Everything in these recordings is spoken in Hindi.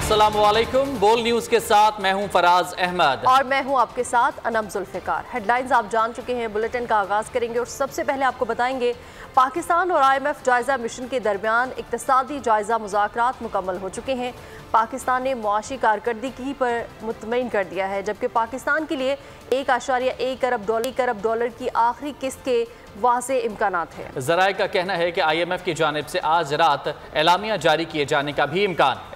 अस्सलामुअलैकुम। बोल न्यूज के साथ मैं हूं फराज अहमद और मैं हूं आपके साथ अनम जुल्फिकार। हेडलाइंस आप जान चुके हैं। बुलेटिन का आगाज करेंगे और सबसे पहले आपको बताएंगे पाकिस्तान और IMF जायजा मिशन के दरमियान इक्तिसादी जायजा मुज़ाकरात मुकम्मल हो चुके हैं। पाकिस्तान ने मुआशी कारकर्दगी पर मुतमईन कर दिया है, जबकि पाकिस्तान के लिए 1.1 अरब डॉलर की आखिरी किस्त के वाज़े इम्कानात है। ज़राए का कहना है कि IMF की जानिब से आज रात एलामिया जारी किए जाने का भी इम्कान है।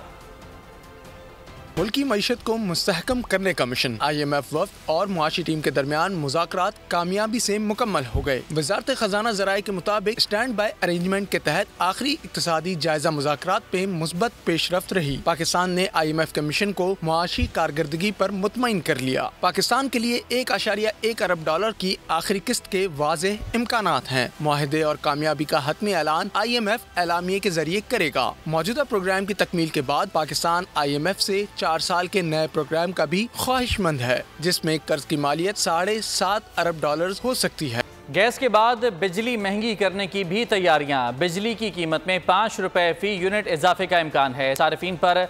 मुल्की मईशत को मुस्तहकम करने का मिशन IMF वफ़द और मुआशी टीम के दरमियान मुज़ाकरात कामयाबी से मुकम्मल हो गए। वज़ारत ख़जाना ज़राए के मुताबिक स्टैंड बाय अरेंजमेंट के तहत आखिरी इक्तिसादी जायजा मुज़ाकरात पे मुस्बत पेशरफ्त रही। पाकिस्तान ने IMF के मिशन को मुआशी कारकर्दगी पर मुतमईन कर लिया। पाकिस्तान के लिए 1.1 अरब डॉलर की आखिरी किस्त के वाज़ेह इम्कानात हैं। मुआहदे और कामयाबी का हतमी ऐलान IMF एलामिये के जरिए करेगा। मौजूदा प्रोग्राम की तकमील के बाद पाकिस्तान IMF से 4 साल के नए प्रोग्राम का भी ख्वाहिशमंद है, जिसमें कर्ज की मालियत 7.5 अरब डॉलर हो सकती है। गैस के बाद बिजली महंगी करने की भी तैयारियां। बिजली की कीमत में 5 रुपए फी यूनिट इजाफे का इम्कान है। सार्फिन पर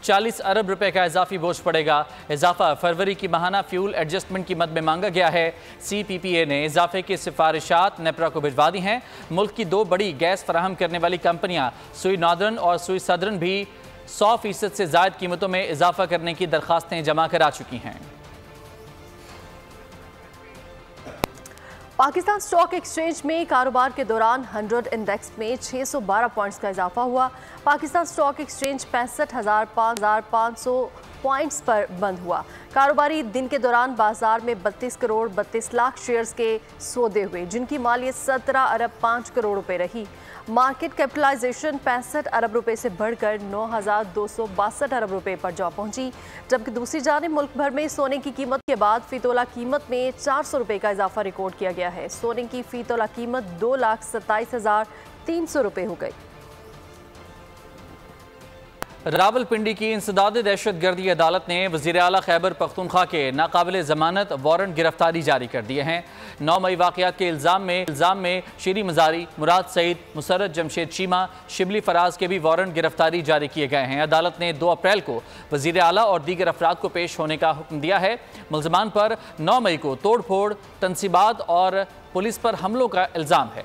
40 अरब रुपए का इजाफी बोझ पड़ेगा। इजाफा फरवरी की माहाना फ्यूल एडजस्टमेंट कीमत में मांगा गया है। CPPA ने इजाफे की सिफारिशात नेपरा को भिजवा दी हैं। मुल्क की 2 बड़ी गैस फराहम करने वाली कंपनियां सुई नॉर्दर्न और सुई सदर्न भी 100% से ज़ायद कीमतों में इजाफा करने की दरखास्तें जमा करा चुकी हैं। पाकिस्तान स्टॉक एक्सचेंज में कारोबार के दौरान 100 इंडेक्स में 612 पॉइंट्स का इजाफा हुआ। पाकिस्तान स्टॉक एक्सचेंज 65,500 पॉइंट्स पर बंद हुआ। कारोबारी दिन के दौरान बाजार में 32 करोड़ 32 लाख शेयर्स के सौदे हुए, जिनकी मालियत 17 अरब 5 करोड़ रुपए रही। मार्केट कैपिटलाइजेशन 65 अरब रुपए से बढ़कर 9,262 अरब रुपए पर जा पहुंची। जबकि दूसरी जानिब मुल्क भर में सोने की कीमत के बाद फी तोला कीमत में 400 रुपए का इजाफा रिकॉर्ड किया गया है। सोने की फी तोला कीमत 2,27,300 रुपए हो गई। रावलपिंडी की इंसदाद दहशतगर्दी अदालत ने वज़ीर आला खैबर पख्तूनख्वा के नाकाबिल ज़मानत वारंट गिरफ्तारी जारी कर दिए हैं। 9 मई वाक़यात के इल्ज़ाम में शीरी मज़ारी, मुराद सईद, मुसर्रत जमशेद चीमा, शिबली फराज के भी वारंट गिरफ्तारी जारी किए गए हैं। अदालत ने 2 अप्रैल को वज़ीर आला और दीगर अफराद को पेश होने का हुक्म दिया है। मुल्ज़मान पर 9 मई को तोड़ फोड़, तनसीबात और पुलिस पर हमलों का इल्ज़ाम है।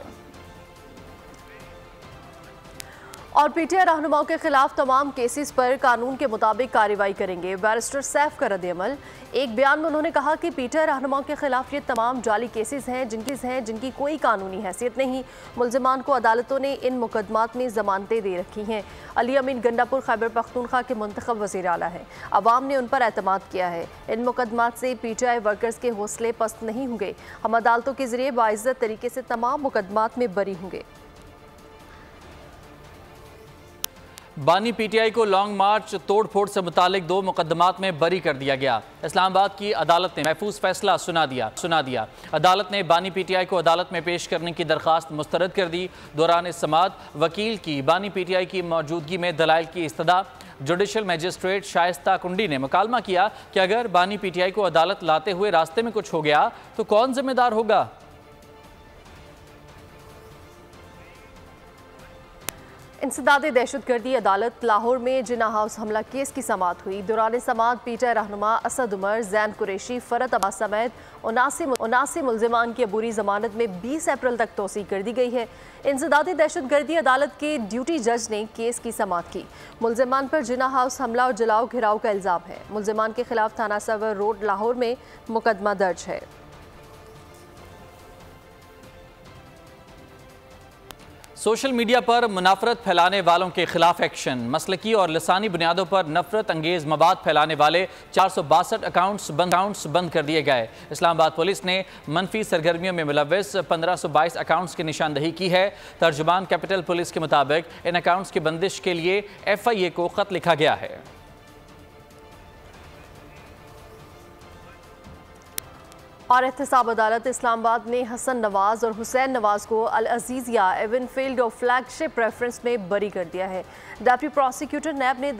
और PTI रहनुमाओं के खिलाफ तमाम केसेस पर कानून के मुताबिक कार्रवाई करेंगे। बैरिस्टर सैफ का रद्द-ए-अमल। एक बयान में उन्होंने कहा कि PTI रहनुमाओं के खिलाफ ये तमाम जाली केसेस हैं जिनकी कोई कानूनी हैसियत नहीं। मुल्ज़िमान को अदालतों ने इन मुकदमात में जमानतें दे रखी हैं। अली अमीन गंडापुर खैबर पख्तूनख्वा के मुंतखब वज़ीर आला है। अवाम ने उन पर एतमाद किया है। इन मुकदमात से PTI वर्कर्स के हौसले पस्त नहीं होंगे। हम अदालतों के जरिए बाइज़्ज़त तरीके से तमाम मुकदमात में बरी होंगे। बानी PTI को लॉन्ग मार्च तोड़ फोड़ से मुतालिक 2 मुकदमात में बरी कर दिया गया। इस्लामाबाद की अदालत ने महफूज फैसला सुना दिया। अदालत ने बानी PTI को अदालत में पेश करने की दरख्वास्त मुस्तरद कर दी। दौरान समाअत वकील की बानी PTI की मौजूदगी में दलाइल की इस्तदा। जुडिशल मजिस्ट्रेट शाइस्ता कुंडी ने मुकालमा किया कि अगर बानी PTI को अदालत लाते हुए रास्ते में कुछ हो गया तो कौन जिम्मेदार होगा। इंसदाद दहशतगर्दी अदालत लाहौर में जिना हाउस हमला केस की समाअत हुई। दौरान समाअत PTI रहनुमा असद उमर, जैन कुरैशी, फरत अब्बास समेत 79 मुल्ज़िमान की अबूरी जमानत में 20 अप्रैल तक तोसी कर दी गई है। इंसदाद दहशतगर्दी अदालत के ड्यूटी जज ने केस की समाअत की। मुल्ज़िमान पर जिना हाउस हमला और जलाओ घिराव का इल्ज़ाम है। मुल्ज़िमान के खिलाफ थाना सरवर रोड लाहौर में मुकदमा दर्ज है। सोशल मीडिया पर मुनाफरत फैलाने वालों के खिलाफ एक्शन। मसलकी और लसानी बुनियादों पर नफरत अंगेज मवाद फैलाने वाले 462 अकाउंट्स बंद कर दिए गए। इस्लामाबाद पुलिस ने मनफी सरगर्मियों में मुलव्वस 1522 अकाउंट्स की निशानदही की है। तर्जुमान कैपिटल पुलिस के मुताबिक इन अकाउंट्स की बंदिश के लिए FIA को खत लिखा गया है। और एहतसाब अदालत इस्लामाबाद ने हसन नवाज और हुसैन नवाज को अल अजीजिया एवनफील्ड और फ्लैगशिप रेफरेंस में बरी कर दिया है। डेप्टी प्रोसिक्यूटर नैब ने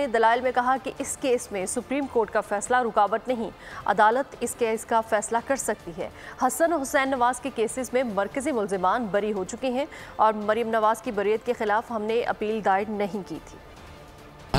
दलाइल में कहा कि इस केस में सुप्रीम कोर्ट का फैसला रुकावट नहीं, अदालत इस केस का फैसला कर सकती है। हसन और हुसैन नवाज के केसेस में मरकजी मुल्जिमान बरी हो चुके हैं और मरीम नवाज की बरीयत के खिलाफ हमने अपील दायर नहीं की थी।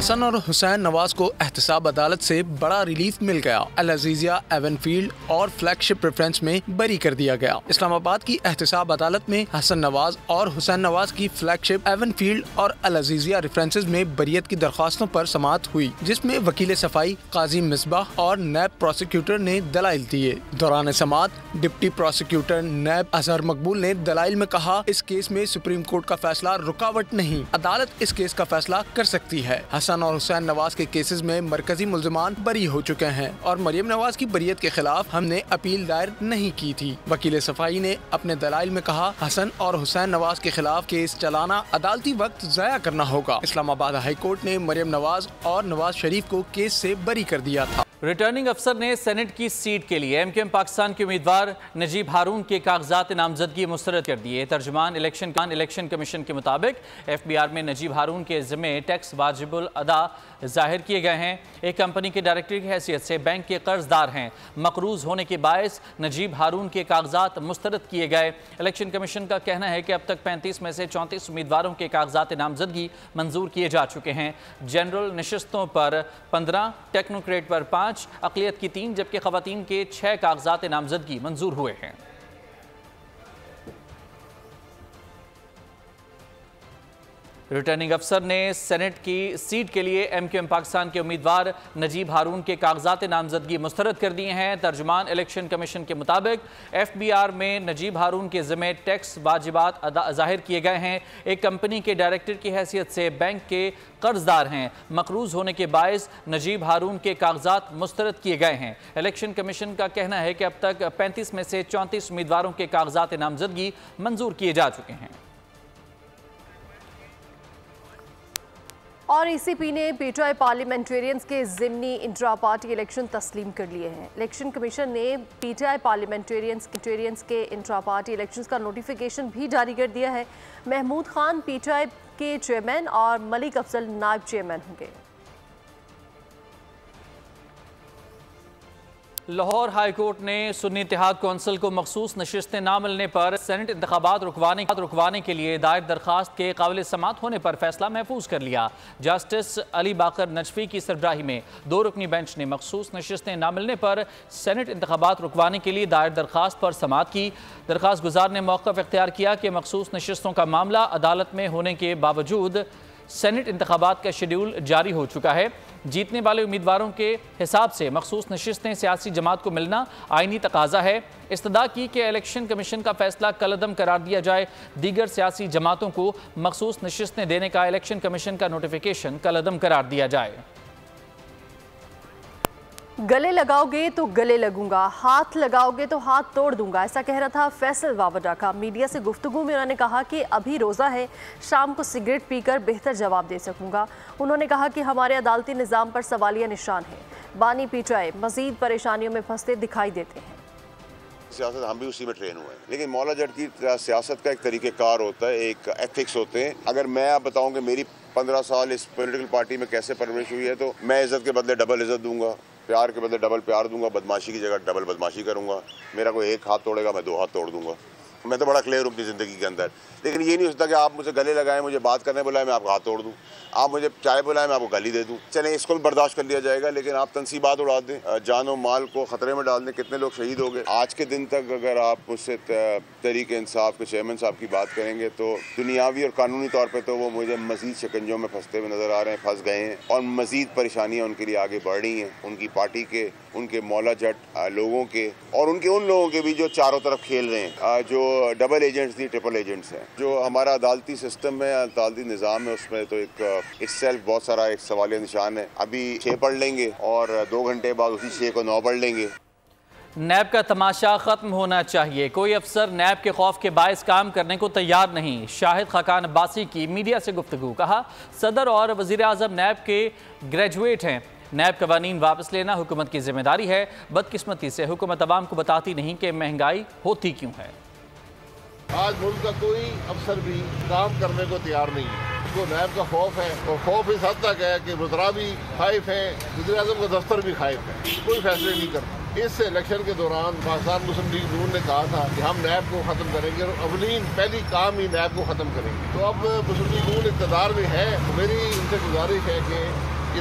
हसन और हुसैन नवाज को एहतसाब अदालत से बड़ा रिलीफ मिल गया। अल अजीजिया, एवनफील्ड और फ्लैगशिप प्रेफरेंस में बरी कर दिया गया। इस्लामाबाद की एहतसाब अदालत में हसन नवाज और हुसैन नवाज की फ्लैगशिप, एवनफील्ड और अल अजीजिया रेफरेंसेस में बरियत की दरख्वास्तों पर समाअत हुई, जिसमें वकील सफाई काजी मिसबाह और नैब प्रोसिक्यूटर ने दलाइल दिए। दौरान समाअत डिप्टी प्रोसिक्यूटर नैब अजहर मकबूल ने दलाइल में कहा, इस केस में सुप्रीम कोर्ट का फैसला रुकावट नहीं, अदालत इस केस का फैसला कर सकती है। हसन और हुसैन नवाज के केसेस में मरकजी मुल्जिमान बरी हो चुके हैं और मरियम नवाज की बरियत के खिलाफ हमने अपील दायर नहीं की थी। वकील सफाई ने अपने दलाइल में कहा, हसन और हुसैन नवाज के खिलाफ केस चलाना अदालती वक्त जाया करना होगा। इस्लामाबाद हाई कोर्ट ने मरियम नवाज और नवाज शरीफ को केस से बरी कर दिया था। रिटर्निंग अफसर ने सेनेट की सीट के लिए एमकेएम पाकिस्तान के उम्मीदवार नजीब हारून के कागजात नामजदगी मुस्तरद कर दिए। तर्जुमान इलेक्शन कमीशन के मुताबिक एफबीआर में नजीब हारून के ज़िम्मे टैक्स वाजिबुल अदा जाहिर किए गए हैं। एक कंपनी के डायरेक्टर की हैसियत से बैंक के कर्जदार हैं। मकरूज होने के बायस नजीब हारून के कागजात मुस्तरद किए गए। इलेक्शन कमीशन का कहना है कि अब तक 35 में से 34 उम्मीदवारों के कागजात नामजदगी मंजूर किए जा चुके हैं। जनरल नशिस्तों पर 15, टेक्नोक्रेट पर 5, अक़लियत की 3 जबकि ख़वातीन के 6 कागजात नामजदगी मंजूर हुए हैं। रिटर्निंग अफसर ने सेनेट की सीट के लिए एमकेएम पाकिस्तान के उम्मीदवार नजीब हारून के कागजात नामजदगी मुस्तरद कर दिए हैं। तर्जुमान इलेक्शन कमीशन के मुताबिक एफबीआर में नजीब हारून के ज़िम्मे टैक्स वाजिबात जाहिर किए गए हैं। एक कंपनी के डायरेक्टर की हैसियत से बैंक के कर्जदार हैं। मकरूज होने के बायस नजीब हारून के कागजात मुस्तरद किए गए हैं। इलेक्शन कमीशन का कहना है कि अब तक 35 में से 34 उम्मीदवारों के कागजात नामजदगी मंजूर किए जा चुके हैं। और ईसीपी ने पीटीआई पार्लियामेंटेरियंस के ज़िमनी इंट्रा पार्टी इलेक्शन तस्लीम कर लिए हैं। इलेक्शन कमीशन ने पीटीआई पार्लियामेंटेरियंस के इंट्रा पार्टी इलेक्शंस का नोटिफिकेशन भी जारी कर दिया है। महमूद खान पीटीआई के चेयरमैन और मलिक अफजल नायब चेयरमैन होंगे। लाहौर हाई कोर्ट ने सुन्नी इत्तेहाद कौंसिल को मखसूस नशिस्तें ना मिलने पर सेनेट इंतखाबात रुकवाने के लिए दायर दरखास्त के काबिल समात होने पर फैसला महफूज कर लिया। जस्टिस अली बाकर नजफी की सरबराही में 2 रुकनी बेंच ने मखसूस नशिस्तें ना मिलने पर सेनेट इंतखाबात रुकवाने के लिए दायर दरखास्त पर समात की। दरखास्त गुजार ने मौक़िफ़ इख्तियार किया कि मखसूस नशिस्तों का मामला अदालत में होने के बावजूद सेनेट इंतखाबात का शेड्यूल जारी हो चुका है। जीतने वाले उम्मीदवारों के हिसाब से मखसूस नशिस्तें सियासी जमात को मिलना आइनी तकाजा है। इस्तदा की कि इलेक्शन कमीशन का फैसला कलअदम करार दिया जाए। दीगर सियासी जमातों को मखसूस नशिस्तें देने का इलेक्शन कमीशन का नोटिफिकेशन कलअदम करार दिया जाए। गले लगाओगे तो गले लगूंगा, हाथ लगाओगे तो हाथ तोड़ दूंगा, ऐसा कह रहा था फैसल वावडा का। मीडिया से गुफ्तगू में उन्होंने कहा कि अभी रोज़ा है, शाम को सिगरेट पीकर बेहतर जवाब दे सकूंगा। उन्होंने कहा कि हमारे अदालती निज़ाम पर सवालिया निशान है। बानी पीटीआई मजीद परेशानियों में फंसते दिखाई देते हैं। सियासत हम भी उसी में ट्रेन हुए हैं, लेकिन मौला जट की सियासत का एक तरीक़ेकार होता है, एक एथिक्स होते हैं। अगर मैं आप बताऊं कि मेरी 15 साल इस पॉलिटिकल पार्टी में कैसे परवरिश हुई है, तो मैं इज़्ज़त के बदले डबल इज़्ज़त दूंगा, प्यार के बदले डबल प्यार दूंगा, बदमाशी की जगह डबल बदमाशी करूंगा। मेरा कोई एक हाथ तोड़ेगा, मैं 2 हाथ तोड़ दूंगा। मैं तो बड़ा क्लियर हूँ अपनी ज़िंदगी के अंदर। लेकिन ये नहीं हो सकता कि आप मुझे गले लगाएं, मुझे बात करने बुलाएं, मैं आपका हाथ तोड़ दूँ। आप मुझे चाय बुलाएं, मैं आपको गाली दे दूँ। चलें, इसको भी बर्दाश्त कर लिया जाएगा, लेकिन आप तनसीबात उड़ा दें, जान और माल को ख़तरे में डाल दें। कितने लोग शहीद हो गए। आज के दिन तक अगर आप मुझसे तहरीक इंसाफ के चेयरमैन साहब की बात करेंगे तो दुनियावी और कानूनी तौर पर तो वो मुझे मज़ीद शिकंजों में फंसते हुए नज़र आ रहे हैं, फंस गए हैं और मज़ीद परेशानियाँ उनके लिए आगे बढ़ रही हैं। उनकी पार्टी के, उनके मौला जट लोगों के और उनके उन लोगों के भी जो चारों तरफ खेल रहे हैं, जो डबल एजेंट्स नहीं ट्रिपल एजेंट्स हैं। जो हमारा अदालती सिस्टम है, अदालती निज़ाम है, उसमें तो एक सेल्फ बहुत सारा एक सवालिया निशान है। अभी 6 पढ़ लेंगे और 2 घंटे बाद उसी 6 को 9 पढ़ लेंगे। नैब का तमाशा ख़त्म होना चाहिए। कोई अफसर नैब के खौफ के बायस काम करने को तैयार नहीं। शाहिद खाकान अब्बासी की मीडिया से गुफ्तगू। कहा, सदर और वज़ीर आज़म नैब के ग्रेजुएट हैं। नैब कवानीन वापस लेना हुकूमत की जिम्मेदारी है। बदकिस्मती से हुकूमत अवाम को बताती नहीं कि महंगाई होती क्यों है। आज मुल्क का कोई अफसर भी काम करने को तैयार नहीं है। उसको नैब का खौफ है और खौफ इस हद तक है कि वज़रा भी खाइफ हैं, वज़ीर आज़म का दफ्तर भी खाइफ है, कोई फैसले नहीं करता। इस इलेक्शन के दौरान पाकिस्तान मुस्लिम लीग नून ने कहा था कि हम नैब को ख़त्म करेंगे और अवलीन पहली काम ही नैब को ख़त्म करेंगे। तो अब मुस्लिम लीग नून इक़्तिदार में है, तो मेरी इनसे गुजारिश है कि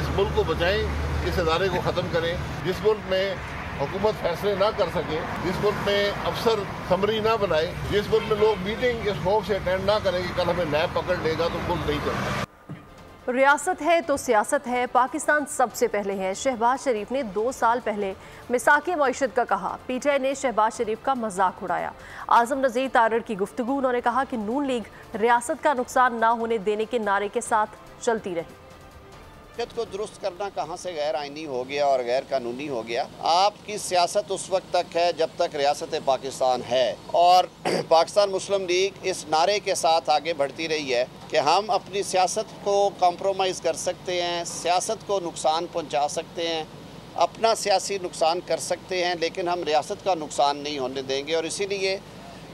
इस मुल्क को बचाएं, इस इदारे को ख़त्म करें। जिस मुल्क में हुकूमत फैसले ना कर सके, जिस मुल्क में अफसर समरी ना बनाए, जिस मुल्क में लोग मीटिंग इस खौफ से अटेंड ना करें कि कल हमें नैब पकड़ लेगा, तो मुल्क नहीं चलता। रियासत है तो सियासत है, पाकिस्तान सबसे पहले है। शहबाज शरीफ ने 2 साल पहले मिसाके मईशत का कहा। पीटीआई ने शहबाज शरीफ का मजाक उड़ाया। आजम नज़ीर तारड़ की गुफ्तगू, उन्होंने कहा कि नून लीग रियासत का नुकसान ना होने देने के नारे के साथ चलती रही। को दुरुस्त करना कहाँ से गैर आइनी हो गया और गैर कानूनी हो गया। आपकी सियासत उस वक्त तक है जब तक रियासत पाकिस्तान है, और पाकिस्तान मुस्लिम लीग इस नारे के साथ आगे बढ़ती रही है कि हम अपनी सियासत को कॉम्प्रोमाइज़ कर सकते हैं, सियासत को नुकसान पहुँचा सकते हैं, अपना सियासी नुकसान कर सकते हैं, लेकिन हम रियासत का नुकसान नहीं होने देंगे। और इसीलिए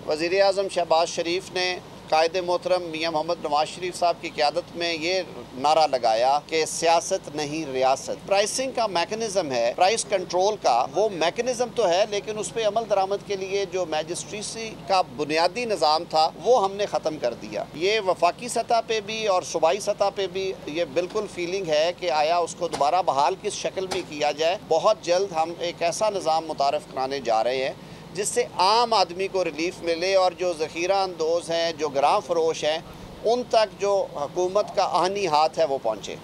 वज़ीर आज़म शहबाज शरीफ ने कायदे मोहतरम मियाँ मोहम्मद नवाज शरीफ साहब की क़यादत में ये नारा लगाया कि सियासत नहीं रियासत। प्राइसिंग का मैकेनिज़्म है, प्राइस कंट्रोल का वो मैकेनिज़्म तो है, लेकिन उस पर अमल दरामद के लिए जो मैजिस्ट्रेसी का बुनियादी निज़ाम था वो हमने ख़त्म कर दिया। ये वफाकी सतह पे भी और सूबाई सतह पे भी ये बिल्कुल फीलिंग है कि आया उसको दोबारा बहाल किस शक्ल में किया जाए। बहुत जल्द हम एक ऐसा निज़ाम मुतारफ़ कराने जा रहे हैं जिससे आम आदमी को रिलीफ मिले और जो ज़ख़ीरा अंदोज़ हैं, जो ग्राम फरोश हैं, उन तक जो हुकूमत का आहनी हाथ है वो पहुँचे।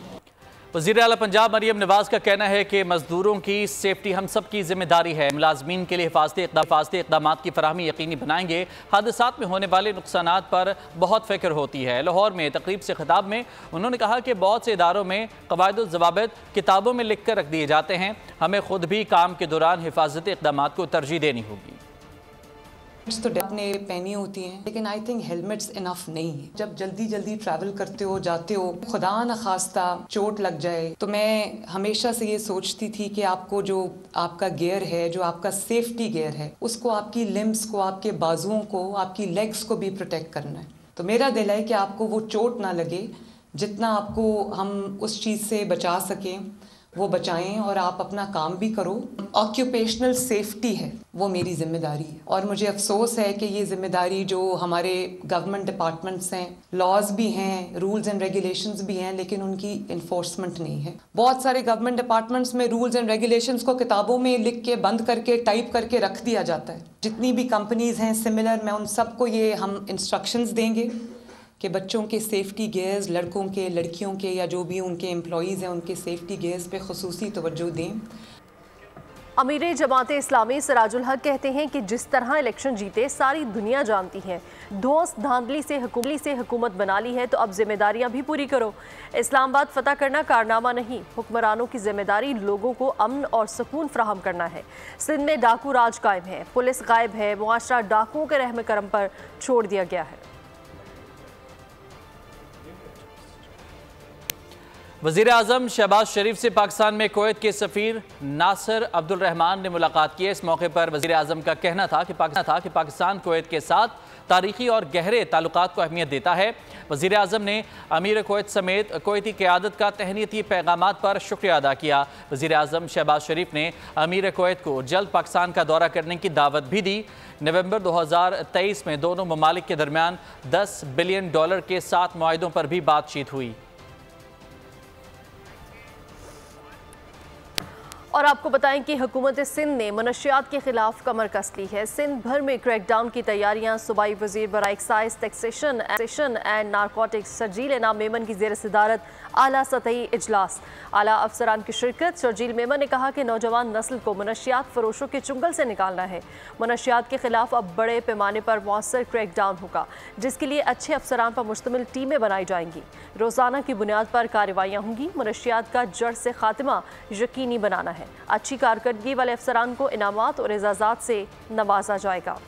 वज़ीर आला पंजाब मरियम नवाज़ का कहना है कि मज़दूरों की सेफ्टी हम सब की जिम्मेदारी है। मुलाजमीन के लिए हिफाजती इक़दाम की फराहमी यकीनी बनाएंगे। हादसात में होने वाले नुकसानात पर बहुत फ़िक्र होती है। लाहौर में तकरीब से खिताब में उन्होंने कहा कि बहुत से इदारों में क़वाइद व ज़वाबित किताबों में लिख कर रख दिए जाते हैं। हमें ख़ुद भी काम के दौरान हिफाजती इक़दाम को तरजीह देनी होगी। तो आपने पहनी होती हैं, लेकिन आई थिंक हेलमेट्स इनफ नहीं है। जब जल्दी जल्दी ट्रैवल करते हो, जाते हो, खुदा न खास्ता चोट लग जाए, तो मैं हमेशा से ये सोचती थी कि आपको जो आपका गियर है, जो आपका सेफ्टी गियर है, उसको आपकी लिम्स को, आपके बाजुओं को, आपकी लेग्स को भी प्रोटेक्ट करना है। तो मेरा दिल है कि आपको वो चोट ना लगे, जितना आपको हम उस चीज़ से बचा सकें वो बचाएं और आप अपना काम भी करो। ऑक्यूपेशनल सेफ्टी है वो मेरी जिम्मेदारी है, और मुझे अफसोस है कि ये जिम्मेदारी जो हमारे गवर्नमेंट डिपार्टमेंट्स हैं, लॉज भी हैं, रूल्स एंड रेगुलेशंस भी हैं, लेकिन उनकी इन्फोर्समेंट नहीं है। बहुत सारे गवर्नमेंट डिपार्टमेंट्स में रूल्स एंड रेगुलेशंस को किताबों में लिख के बंद करके टाइप करके रख दिया जाता है। जितनी भी कंपनीज हैं सिमिलर, मैं उन सबको ये हम इंस्ट्रक्शंस देंगे कि बच्चों के सेफ्टी गियर्स, लड़कों के, लड़कियों के, या जो भी उनके एम्प्लॉयज़ हैं उनके सेफ्टी गियर्स पे खुसूसी तवज्जो दें। अमीर जमात इस्लामी सिराजुल हक कहते हैं कि जिस तरह इलेक्शन जीते सारी दुनिया जानती है। धौंस धांधली से हुकूमत बना ली है तो अब जिम्मेदारियां भी पूरी करो। इस्लामाबाद फतह करना कारनामा नहीं, हुक्मरानों की जिम्मेदारी लोगों को अमन और सुकून फराहम करना है। सिंध में डाकू राज कायम है, पुलिस गायब है, मुआशरा डाकुओं के रहम करम पर छोड़ दिया गया है। वज़ीर आज़म शहबाज शरीफ से पाकिस्तान में कुवैत के सफ़ीर नासिर अब्दुल रहमान ने मुलाकात की। इस मौके पर वज़ीर आज़म का कहना था कि पाकिस्तान कुवैत के साथ तारीख़ी और गहरे ताल्लुकात को अहमियत देता है। वज़ीर आज़म ने अमीर कुवैत समेत कुवैती क़यादत का तहनीती पैगामात पर शुक्रिया अदा किया। वज़ीर आज़म शहबाज शरीफ ने अमीर कुवैत को जल्द पाकिस्तान का दौरा करने की दावत भी दी। नवंबर 2023 में दोनों ममालिक के दरमियान $10 बिलियन के 7 मुआहिदों पर भी बातचीत हुई। और आपको बताएं कि हुकूमत सिंध ने मनशियात के खिलाफ कमर कस ली है। सिंध भर में क्रैकडाउन की तैयारियां। सूबाई वजीर बराए excise, taxation and narcotics Sharjeel Inam Memon की ज़ेर सदारत आला सतही इजलास। आला अफसरान की शिरकत। शर्जील मेमन ने कहा कि नौजवान नस्ल को मनशियात फरोशों के चुंगल से निकालना है। मनशियात के खिलाफ अब बड़े पैमाने पर मौसर क्रैकडाउन होगा, जिसके लिए अच्छे अफसरान पर मुश्तमिल टीमें बनाई जाएंगी। रोज़ाना की बुनियाद पर कार्रवाइयाँ होंगी। मनशियात का जड़ से खात्मा यकीनी बनाना है। अच्छी कारकर्दगी वाले अफसरान को इनामात और एजाज़ात से नवाजा जाएगा।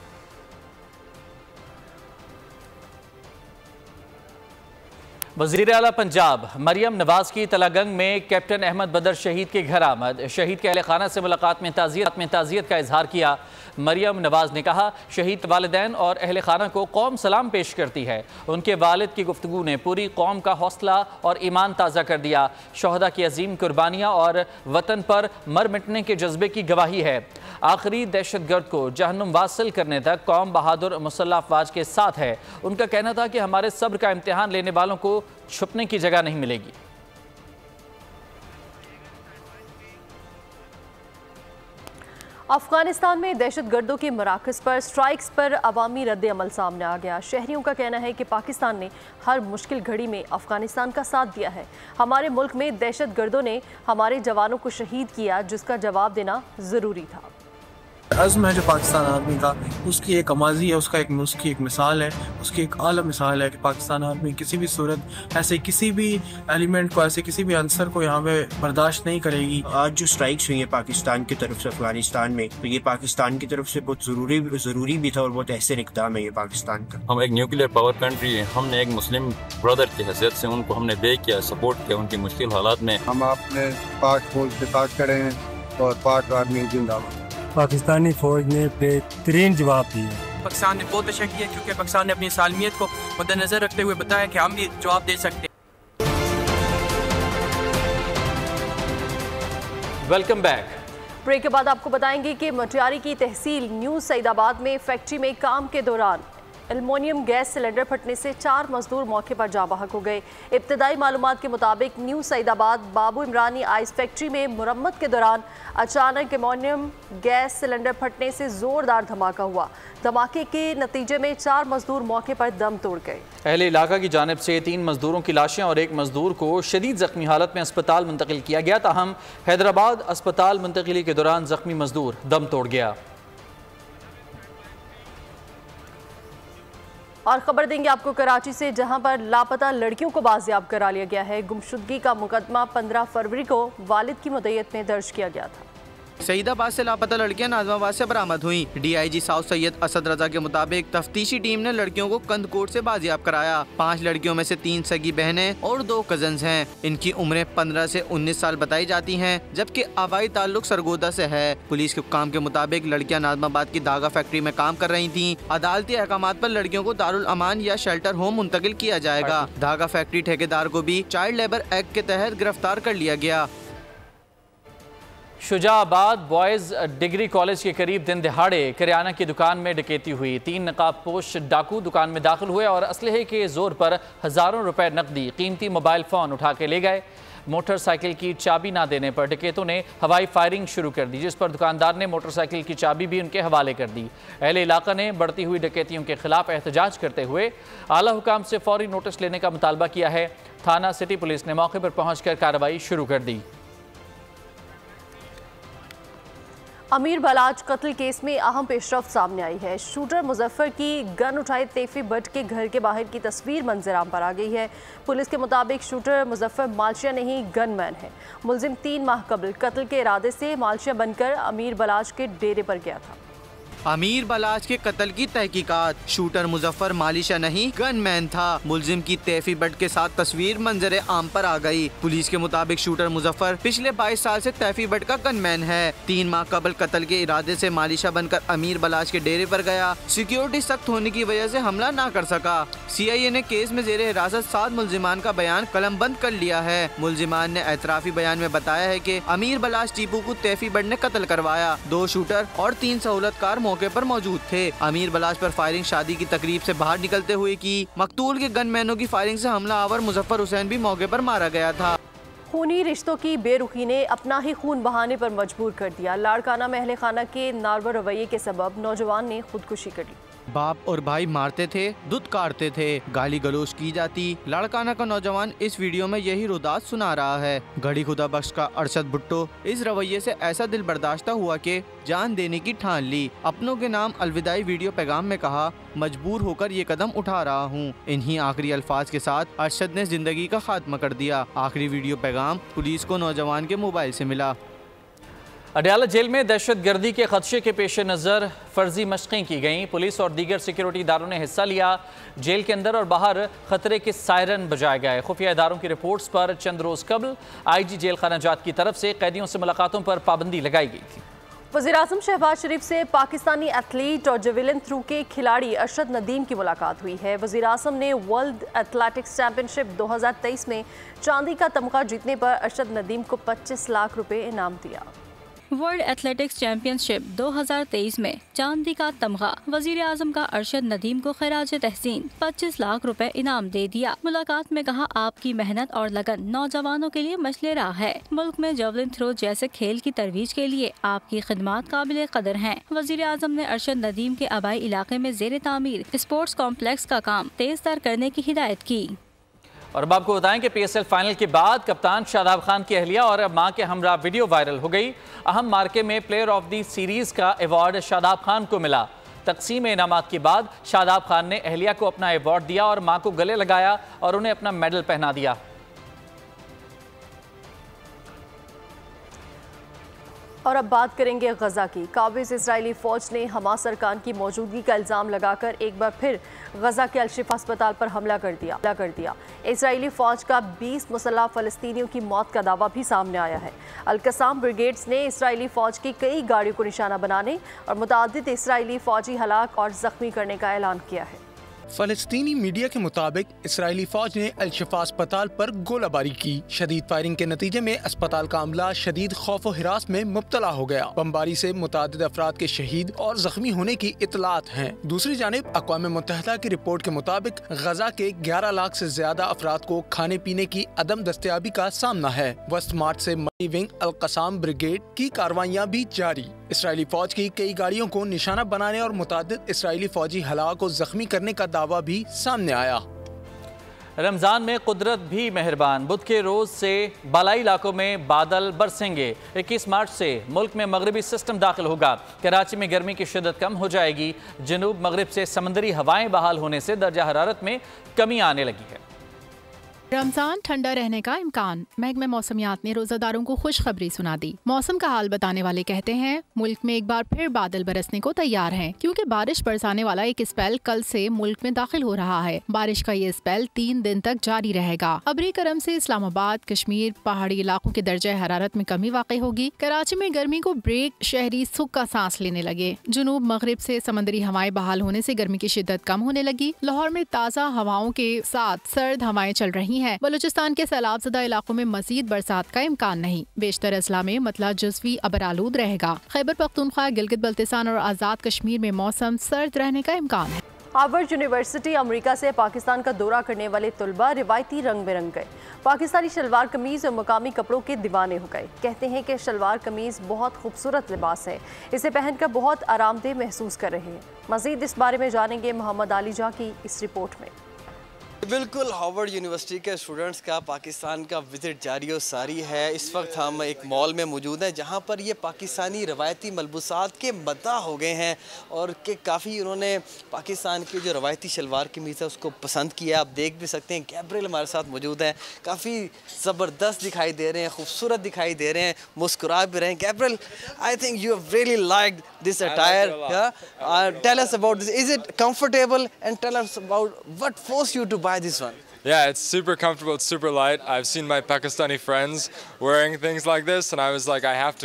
वज़ीर आला पंजाब मरियम नवाज की तलागंग में कैप्टन अहमद बदर शहीद के घर आमद। शहीद के अहले खाना से मुलाकात में ताज़ियत का इजहार किया। मरियम नवाज ने कहा, शहीद वालिदैन और अहले खाना को कौम सलाम पेश करती है। उनके वालिद की गुफ्तगू ने पूरी कौम का हौसला और ईमान ताज़ा कर दिया। शोहदा की अजीम कुर्बानियाँ और वतन पर मर मिटने के जज्बे की गवाही है। आखिरी दहशतगर्द को जहन्नुम वासिल करने तक कौम बहादुर मुसल्लह अफवाज के साथ है। उनका कहना था कि हमारे सब्र का इम्तिहान लेने वालों को छुपने की जगह नहीं मिलेगी। अफगानिस्तान में दहशतगर्दों के मराकज़ पर स्ट्राइक्स पर अवामी रद्द अमल सामने आ गया। शहरियों का कहना है कि पाकिस्तान ने हर मुश्किल घड़ी में अफगानिस्तान का साथ दिया है। हमारे मुल्क में दहशतगर्दों ने हमारे जवानों को शहीद किया, जिसका जवाब देना ज़रूरी था। अज़्म है जो पाकिस्तान आर्मी का, उसकी एक अमाजी है, उसकी एक मिसाल है, उसकी एक आला मिसाल है कि पाकिस्तान आर्मी किसी भी सूरत ऐसे किसी भी एलिमेंट को, ऐसे किसी भी अंसर को यहाँ पे बर्दाश्त नहीं करेगी। आज जो स्ट्राइक्स हुई है पाकिस्तान की तरफ से अफगानिस्तान में, तो ये पाकिस्तान की तरफ से बहुत ज़रूरी भी था और बहुत ऐसे इक़दाम है ये पाकिस्तान का। हम एक न्यूक्लियर पावर कंट्री है, हमने एक मुस्लिम ब्रदर की हैसियत से उनको हमने बे किया, सपोर्ट किया उनकी मुश्किल हालात में। हम अपने पाक मुल्क के साथ खड़े हैं और पाक आर्मी जिंदाबाद। पाकिस्तानी फौज ने बेहतरीन जवाब दिए। पाकिस्तान ने बहुत अच्छा किया क्योंकि पाकिस्तान ने अपनी सालमियत को मद्देनजर रखते हुए बताया कि हम भी जवाब दे सकते हैं। Welcome back. ब्रेक के बाद आपको बताएंगे कि मटियारी की तहसील न्यू सईदाबाद में फैक्ट्री में काम के दौरान एल्युमिनियम गैस सिलेंडर फटने से 4 मजदूर मौके पर जाँ बहक हो गए। इब्तदाई मालूमात के मुताबिक न्यू सईदाबाद बाबू इमरानी आइस फैक्ट्री में मुरम्मत के दौरान अचानक एल्युमिनियम गैस सिलेंडर फटने से जोरदार धमाका हुआ। धमाके के नतीजे में 4 मजदूर मौके पर दम तोड़ गए। अहले इलाका की जानिब से 3 मजदूरों की लाशें और 1 मजदूर को शदीद जख्मी हालत में अस्पताल मुंतकिल किया गया। ताहम हैदराबाद अस्पताल मुंतकिली के दौरान जख्मी मजदूर दम तोड़ गया। और खबर देंगे आपको कराची से, जहां पर लापता लड़कियों को बाजियाब करा लिया गया है। गुमशुदगी का मुकदमा 15 फरवरी को वालिद की मुद्दत में दर्ज किया गया था। सईदाबाद से लापता लड़कियां नाजमाबाद से बरामद हुई। DIG साउथ सैयद असद रजा के मुताबिक तफ्तीशी टीम ने लड़कियों को कंदकोट से बाजियाब कराया। 5 लड़कियों में से 3 सगी बहनें और 2 कजन्स हैं। इनकी उम्रें 15 से 19 साल बताई जाती हैं, जबकि आबाई ताल्लुक सरगोदा से है। पुलिस के हुक्काम के मुताबिक लड़कियां नाजमाबाद की धागा फैक्ट्री में काम कर रही थी। अदालती अहकामात पर लड़कियों को दारुल अमान या शेल्टर होम मुंतकिल किया जाएगा। धागा फैक्ट्री ठेकेदार को भी चाइल्ड लेबर एक्ट के तहत गिरफ्तार कर लिया गया। शुजाबाद बॉयज़ डिग्री कॉलेज के करीब दिन दहाड़े किराना की दुकान में डकैती हुई। 3 नकाबपोश डाकू दुकान में दाखिल हुए और असलहे के जोर पर हज़ारों रुपए नकदी, कीमती मोबाइल फ़ोन उठा के ले गए। मोटरसाइकिल की चाबी ना देने पर डकैतों ने हवाई फायरिंग शुरू कर दी, जिस पर दुकानदार ने मोटरसाइकिल की चाबी भी उनके हवाले कर दी। अहले इलाका ने बढ़ती हुई डकैतियों के खिलाफ एहतजाज करते हुए आला हुकाम से फौरी नोटिस लेने का मुतालबा किया है। थाना सिटी पुलिस ने मौके पर पहुंचकर कार्रवाई शुरू कर दी। अमीर बलाज कत्ल केस में अहम पेशरफ्त सामने आई है। शूटर मुजफ्फर की गन उठाए तैफी भट्ट के घर के बाहर की तस्वीर मंजराम पर आ गई है। पुलिस के मुताबिक शूटर मुजफ्फर मालशिया नहीं गनमैन है। मुलजिम 3 माह कबल कत्ल के इरादे से मालशिया बनकर अमीर बलाज के डेरे पर गया था। अमीर बलाज के कत्ल की तहकीकात। शूटर मुजफ्फर मालिशा नहीं गनमैन था। मुलजिम की तैफी बट के साथ तस्वीर मंजरे आम पर आ गई। पुलिस के मुताबिक शूटर मुजफ्फर पिछले 22 साल से तैफी बट का गनमैन है। 3 माह कबल कत्ल के इरादे से मालिशा बनकर अमीर बलाज के डेरे पर गया। सिक्योरिटी सख्त होने की वजह से हमला ना कर सका। CIA ने केस में जेरे हिरासत 7 मुलजिमान का बयान कलमबंद कर लिया है। मुलजिमान ने एतराफी बयान में बताया है कि अमीर बलाज टीपू को तैफी बट ने कत्ल करवाया। 2 शूटर और 3 सहूलतकार मौके पर मौजूद थे। अमीर बलाज पर फायरिंग शादी की तकरीब से बाहर निकलते हुए की। मकतूल के गनमैनों की फायरिंग से हमला आवर मुजफ्फर हुसैन भी मौके पर मारा गया था। खूनी रिश्तों की बेरुखी ने अपना ही खून बहाने पर मजबूर कर दिया। लाड़काना में अहले खाना के नारवा रवैये के सबब नौजवान ने खुदकुशी कर ली। बाप और भाई मारते थे, दूध काटते थे, गाली गलोच की जाती। लाड़काना का नौजवान इस वीडियो में यही रुदात सुना रहा है। घड़ी खुदा बख्श का अरशद भुट्टो इस रवैये से ऐसा दिल बर्दाश्ता हुआ कि जान देने की ठान ली। अपनों के नाम अलविदाई वीडियो पैगाम में कहा, मजबूर होकर ये कदम उठा रहा हूँ। इन्हीं आखिरी अल्फाज के साथ अरशद ने जिंदगी का खात्मा कर दिया। आखिरी वीडियो पैगाम पुलिस को नौजवान के मोबाइल से मिला। अडयाला जेल में दहशत गर्दी के खदशे के पेश नज़र फर्जी मशक़ें की गईं। पुलिस और दीगर सिक्योरिटी इदारों ने हिस्सा लिया। जेल के अंदर और बाहर खतरे के सायरन बजाए गए। खुफिया इदारों की रिपोर्ट्स पर चंद रोज़ कबल IG जेल खाना जात की तरफ से कैदियों से मुलाकातों पर पाबंदी लगाई गई थी। वज़ीर-ए-आज़म शहबाज शरीफ से पाकिस्तानी एथलीट और जेवलिन थ्रो के खिलाड़ी अरशद नदीम की मुलाकात हुई है। वज़ीर-ए-आज़म ने वर्ल्ड एथलेटिक्स चैंपियनशिप 2023 में चांदी का तमगा जीतने पर अरशद नदीम को 25 लाख रुपए इनाम दिया। वर्ल्ड एथलेटिक्स चैंपियनशिप 2023 में चांदी का तमगा वजीर आजम का अरशद नदीम को खराज तहसीन 25 लाख रुपए इनाम दे दिया। मुलाकात में कहा, आपकी मेहनत और लगन नौजवानों के लिए मशले राह है। मुल्क में जेवलिन थ्रो जैसे खेल की तरवीज के लिए आपकी खिदमात काबिल कदर हैं। वजीर आजम ने अरशद नदीम के आबाई इलाके में जेर तामीर स्पोर्ट्स कॉम्प्लेक्स का काम तेज तर करने की हिदायत की। और अब आपको बताएं कि PSL फाइनल के बाद कप्तान शादाब खान की अहलिया और मां के हमरा वीडियो वायरल हो गई। अहम मार्के में प्लेयर ऑफ द सीरीज का अवार्ड शादाब खान को मिला। तकसीम इनामात के बाद शादाब खान ने अहलिया को अपना अवार्ड दिया और मां को गले लगाया और उन्हें अपना मेडल पहना दिया। और अब बात करेंगे गजा की। काबिज इजरायली फौज ने हमास अरकान की मौजूदगी का इल्ज़ाम लगाकर एक बार फिर गजा के अल-शिफा अस्पताल पर हमला कर दिया। इजरायली फौज का 20 मुसल्लह फ़लस्तीनियों की मौत का दावा भी सामने आया है। अल-कसाम ब्रिगेड्स ने इजरायली फौज की कई गाड़ियों को निशाना बनाने और मुतादिद इजरायली फौजी हलाक और जख्मी करने का ऐलान किया है। फ़लस्तीनी मीडिया के मुताबिक इसराइली फौज ने अल-शिफा अस्पताल पर गोलाबारी की। शदीद फायरिंग के नतीजे में अस्पताल का अमला शदीद खौफ और हिरास में मुब्तला हो गया। बमबारी से मुतादिद अफराद के शहीद और जख्मी होने की इतलात हैं। दूसरी जानिब अक़वाम मुत्तहिदा की रिपोर्ट के मुताबिक गजा के 11 लाख से ज्यादा अफराद को खाने पीने की अदम दस्तयाबी का सामना है। वेस्ट मार्च से मरी विंग अल-कसाम ब्रिगेड की कार्रवाइयाँ भी जारी। इसराइली फौज की कई गाड़ियों को निशाना बनाने और मुतादिद इसराइली फौजी हलाक और जख्मी करने का दावा भी सामने आया। रमजान में कुदरत भी मेहरबान। बुध के रोज से बालाई इलाकों में बादल बरसेंगे। 21 मार्च से मुल्क में मगरबी सिस्टम दाखिल होगा। कराची में गर्मी की शिद्दत कम हो जाएगी। जनूब मगरिब से समंदरी हवाएं बहाल होने से दर्जा हरारत में कमी आने लगी है। रमजान ठंडा रहने का इम्कान। महकमा मौसमियात ने रोजादारों को खुशखबरी सुना दी। मौसम का हाल बताने वाले कहते हैं, मुल्क में एक बार फिर बादल बरसने को तैयार हैं, क्योंकि बारिश बरसाने वाला एक स्पेल कल से मुल्क में दाखिल हो रहा है। बारिश का ये स्पेल 3 दिन तक जारी रहेगा। अबरी करम से इस्लामाबाद, कश्मीर, पहाड़ी इलाकों के दर्जा हरारत में कमी वाक़ई होगी। कराची में गर्मी को ब्रेक, शहरी सुख का सांस लेने लगे। जुनूब मगरिब से समंदरी हवाएं बहाल होने से गर्मी की शिद्दत कम होने लगी। लाहौर में ताज़ा हवाओं के साथ सर्द हवाएं चल रही है। बलूचिस्तान के सैलाबज़दा इलाकों में मजीद बरसात का इम्कान नहीं। बेशतर अजला में मतला जुज़वी अबरालूद रहेगा। खैबर पख्तूनख्वा, गिलगित बल्तिस्तान और आज़ाद कश्मीर में मौसम सर्द रहने का इम्कान है। हार्वर्ड यूनिवर्सिटी अमेरिका से पाकिस्तान का दौरा करने वाले तुलबा रिवायती रंग में रंग गए। पाकिस्तानी शलवार कमीज़ और मकामी कपड़ों के दीवाने हो गए। कहते हैं कि शलवार कमीज़ बहुत खूबसूरत लिबास है, इसे पहनकर बहुत आरामदेह महसूस कर रहे हैं। मजीद इस बारे में जानेंगे मोहम्मद आली जा की इस रिपोर्ट में। बिल्कुल, हार्वर्ड यूनिवर्सिटी के स्टूडेंट्स का पाकिस्तान का विज़िट जारी और सारी है। इस वक्त हम एक मॉल में मौजूद हैं जहां पर ये पाकिस्तानी रवायती मलबूसात के मद्दा हो गए हैं और कि काफ़ी उन्होंने पाकिस्तान की जो रवायती शलवार कमीज़ है उसको पसंद किया। आप देख भी सकते हैं, गैब्रियल हमारे साथ मौजूद हैं, काफ़ी ज़बरदस्त दिखाई दे रहे हैं, खूबसूरत दिखाई दे रहे हैं, मुस्कुरा भी रहे हैं। Gabriel, I think you have really liked this attire. Tell us about this. Is it comfortable, and tell us about what forced you to buy this one? Yeah, it's super comfortable, it's super light. I've seen my Pakistani friends wearing things like this and I was like, I have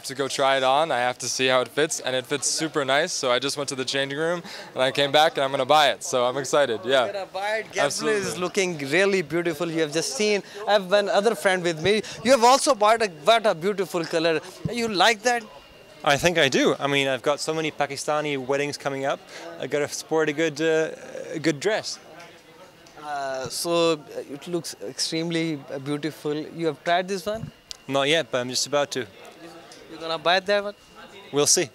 to go try it on. I have to see how it fits, and it fits super nice. So I just went to the changing room and I came back and I'm going to buy it. So I'm excited. Yeah. You're gonna buy it. Gabriel is looking really beautiful. You have just seen. I have one other friend with me. You have also bought a beautiful color. You like that? I think I do. I mean, I've got so many Pakistani weddings coming up. I got to sport a good dress. So it looks extremely beautiful. You have tried this one? Not yet, but I'm just about to. You're gonna buy that one? We'll see.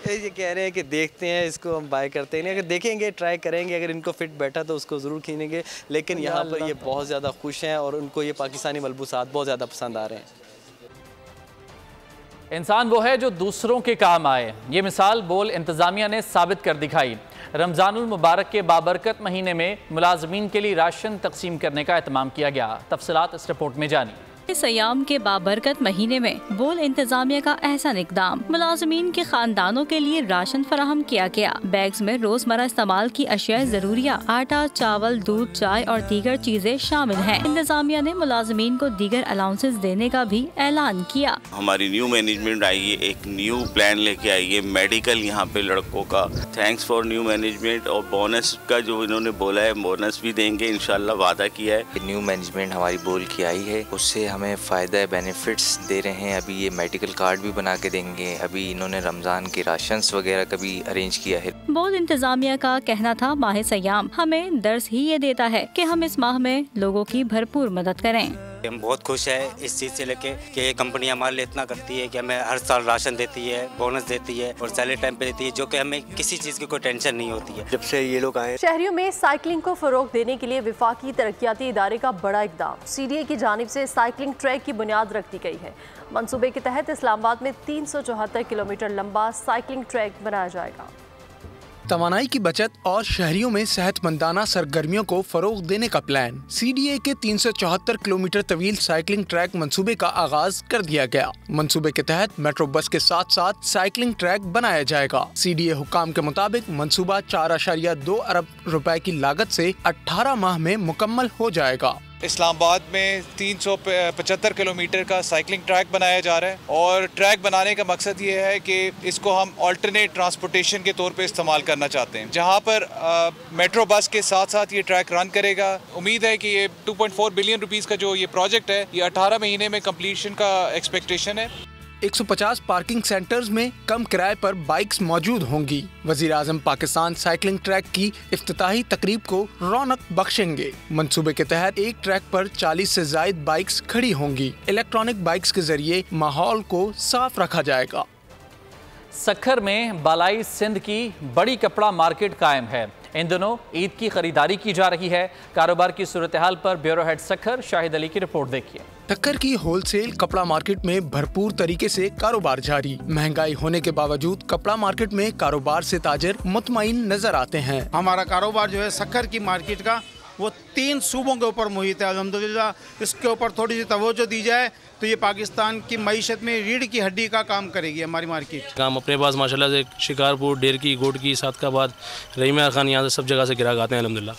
ये कह रहे हैं कि देखते हैं, इसको हम बाय करते हैं। अगर देखेंगे, ट्राई करेंगे, अगर इनको फिट बैठा तो उसको ज़रूर खरीदेंगे। लेकिन यहाँ पर ये बहुत ज़्यादा खुश हैं और उनको ये पाकिस्तानी मलबूसात बहुत ज़्यादा पसंद आ रहे हैं। इंसान वो है जो दूसरों के काम आए। ये मिसाल बोल इंतज़ामिया ने साबित कर दिखाई। रमज़ानुल मुबारक के बाबरकत महीने में मुलाजमीन के लिए राशन तकसीम करने का एहतमाम किया गया। तफसीलात इस रिपोर्ट में जानिए। सयाम के बाबरकत महीने में बोल इंतजामिया का एहसन इकदाम। मुलाजमीन के खानदानों के लिए राशन फराहम किया गया। बैग्स में रोजमर्रा इस्तेमाल की अशिया जरूरिया, आटा, चावल, दूध, चाय और दीगर चीजें शामिल हैं। इंतजामिया ने मुलाजमीन को दीगर अलाउंसेस देने का भी ऐलान किया। हमारी न्यू मैनेजमेंट आई है, एक न्यू प्लान लेके आई है मेडिकल यहाँ पे लड़कों का। Thanks for new management. और बोनस का जो इन्होंने बोला है बोनस भी देंगे इंशाल्लाह, वादा किया है। न्यू मैनेजमेंट हमारी बोल की आई है, उससे हमें फ़ायदा बेनिफिट्स दे रहे हैं। अभी ये मेडिकल कार्ड भी बना के देंगे। अभी इन्होंने रमज़ान के राशंस वगैरह का भी अरेंज किया है। बोर्ड इंतजामिया का कहना था माह सयाम हमें दर्स ही ये देता है कि हम इस माह में लोगों की भरपूर मदद करें। हम बहुत खुश है इस चीज़ से लेके कि ये कंपनी हमारे लिए इतना करती है कि हमें हर साल राशन देती है, बोनस देती है और सैलरी टाइम पे देती है, जो कि हमें किसी चीज़ की कोई टेंशन नहीं होती है जब से ये लोग आए। शहरियों में साइकिलिंग को फरोग देने के लिए विफाकी तरक्याती इदारे का बड़ा इकदाम। CDA की जानिब से साइकिलिंग ट्रैक की बुनियाद रख दी गई है। मंसूबे के तहत इस्लामाबाद में 374 किलोमीटर लंबा साइकिलिंग ट्रैक बनाया जाएगा। तवानाई की बचत और शहरियों में सेहतमंदाना सरगर्मियों को फरोग देने का प्लान। CDA के 374 किलोमीटर तवील साइकिलिंग ट्रैक मंसूबे का आगाज कर दिया गया। मंसूबे के तहत मेट्रो बस के साथ साथ साइकिलिंग ट्रैक बनाया जाएगा। CDA हुकाम के मुताबिक मंसूबा 4.2 अरब रुपए की लागत से 18 माह में मुकम्मल हो जाएगा। इस्लामाबाद में 375 किलोमीटर का साइकिलिंग ट्रैक बनाया जा रहा है और ट्रैक बनाने का मकसद ये है कि इसको हम अल्टरनेट ट्रांसपोर्टेशन के तौर पे इस्तेमाल करना चाहते हैं, जहां पर मेट्रो बस के साथ साथ ये ट्रैक रन करेगा। उम्मीद है कि ये 2.4 बिलियन रुपीस का जो ये प्रोजेक्ट है ये 18 महीने में कंप्लीशन का एक्सपेक्टेशन है। 150 पार्किंग सेंटर्स में कम किराए पर बाइक्स मौजूद होंगी। वज़ीर-ए-आज़म पाकिस्तान साइकिलिंग ट्रैक की इफ्तिताही तकरीब को रौनक बख्शेंगे। मंसूबे के तहत एक ट्रैक पर 40 से ज़ायद बाइक्स खड़ी होंगी। इलेक्ट्रॉनिक बाइक्स के जरिए माहौल को साफ रखा जाएगा। सक्खर में बालाई सिंध की बड़ी कपड़ा मार्केट कायम है। इन दिनों ईद की खरीदारी की जा रही है। कारोबार की सूरत हाल पर ब्यूरो हेड सक्खर शाहिद अली की रिपोर्ट देखिए। सक्खर की होलसेल कपड़ा मार्केट में भरपूर तरीके से कारोबार जारी। महंगाई होने के बावजूद कपड़ा मार्केट में कारोबार से ताजर मुतमईन नजर आते हैं। हमारा कारोबार जो है सक्खर की मार्केट का वो 3 सूबों के ऊपर मुहित है। अल्हम्दुलिल्लाह इसके ऊपर थोड़ी सी तवज्जो दी जाए तो ये पाकिस्तान की मईशत में रीढ़ की हड्डी का काम करेगी हमारी मार्केट। काम अपने पास माशाल्लाह से शिकारपुर, डेरकी, गोडकी, सादकाबाद, रहीमा खान, यहाँ से सब जगह से ग्राहक आते हैं अल्हम्दुलिल्लाह,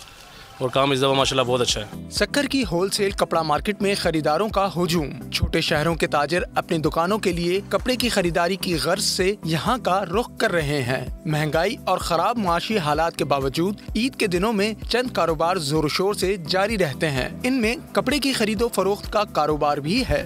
और काम इस दफ़ा माशाल्लाह बहुत अच्छा है। सक्खर की होलसेल कपड़ा मार्केट में खरीदारों का हुजूम। छोटे शहरों के ताजर अपनी दुकानों के लिए कपड़े की खरीदारी की गर्ज से यहाँ का रुख कर रहे हैं। महंगाई और खराब माशी हालात के बावजूद ईद के दिनों में चंद कारोबार जोर शोर से जारी रहते हैं। इनमें कपड़े की खरीदो फरोख्त का कारोबार भी है।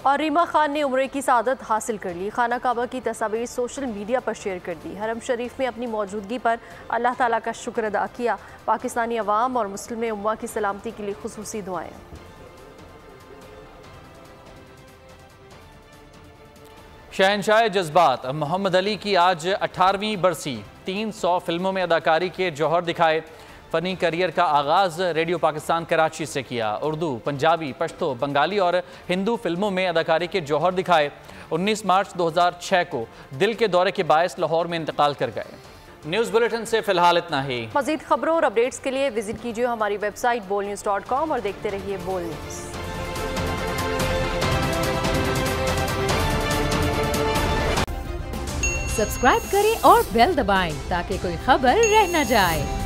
और रीमा खान ने उम्रे की सादत हासिल कर ली। खाना काबा की तस्वीर सोशल मीडिया पर शेयर कर दी। हरम शरीफ में अपनी मौजूदगी पर अल्लाह ताला का शुक्र अदा किया। पाकिस्तानी अवाम और मुस्लिम उम्मा की सलामती के लिए खुसूसी दुआएं। शहंशाह जज्बात मोहम्मद अली की आज 18वीं बरसी। 300 फिल्मों में अदाकारी के जौहर दिखाए। फ़नी करियर का आगाज़ रेडियो पाकिस्तान कराची से किया। उर्दू, पंजाबी, पश्तो, बंगाली और हिंदू फिल्मों में अदाकारी के जौहर दिखाए। 19 मार्च 2006 को दिल के दौरे के बायस लाहौर में इंतकाल कर गए। न्यूज़ बुलेटिन से फिलहाल इतना ही। मज़ीद खबरों और अपडेट्स के लिए विजिट कीजिए हमारी वेबसाइट bolnews.com और देखते रहिए बोल न्यूज़। सब्सक्राइब करें और बेल दबाएं ताकि कोई खबर रह न जाए।